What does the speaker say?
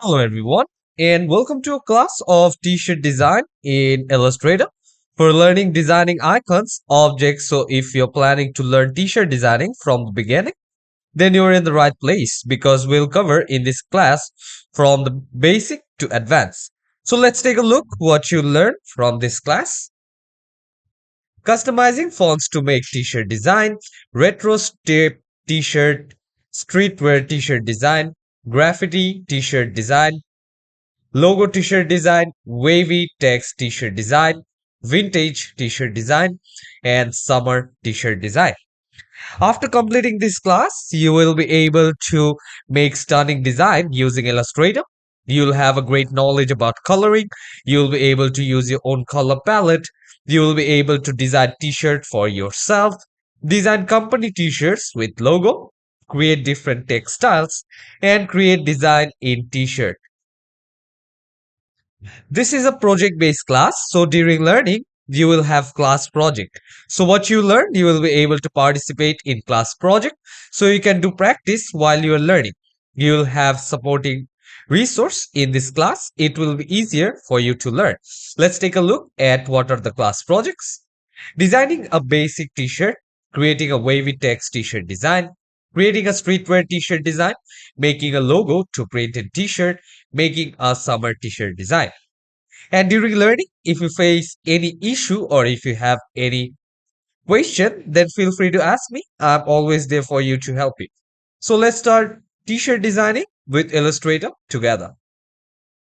Hello everyone and welcome to a class of t-shirt design in Illustrator for learning designing icons, objects. So if you're planning to learn t-shirt designing from the beginning, then you're in the right place because we'll cover in this class from the basic to advanced. So let's take a look what you learn from this class. Customizing fonts to make t-shirt design, retro tape t-shirt, streetwear t-shirt design, graffiti t-shirt design, logo t-shirt design, wavy text t-shirt design, vintage t-shirt design, and summer t-shirt design. After completing this class, you will be able to make stunning design using Illustrator. You'll have a great knowledge about coloring. You'll be able to use your own color palette. You will be able to design t-shirt for yourself, design company t-shirts with logo, create different textiles, and create design in t-shirt. This is a project based class. So during learning, you will have class project. So what you learn, you will be able to participate in class project. So you can do practice while you are learning. You will have supporting resource in this class. It will be easier for you to learn. Let's take a look at what are the class projects. Designing a basic t-shirt, creating a wavy text t-shirt design, creating a streetwear t-shirt design, making a logo to print in t-shirt, making a summer t-shirt design. And during learning, if you face any issue or if you have any question, then feel free to ask me. I'm always there for you to help you. So let's start t-shirt designing with Illustrator together.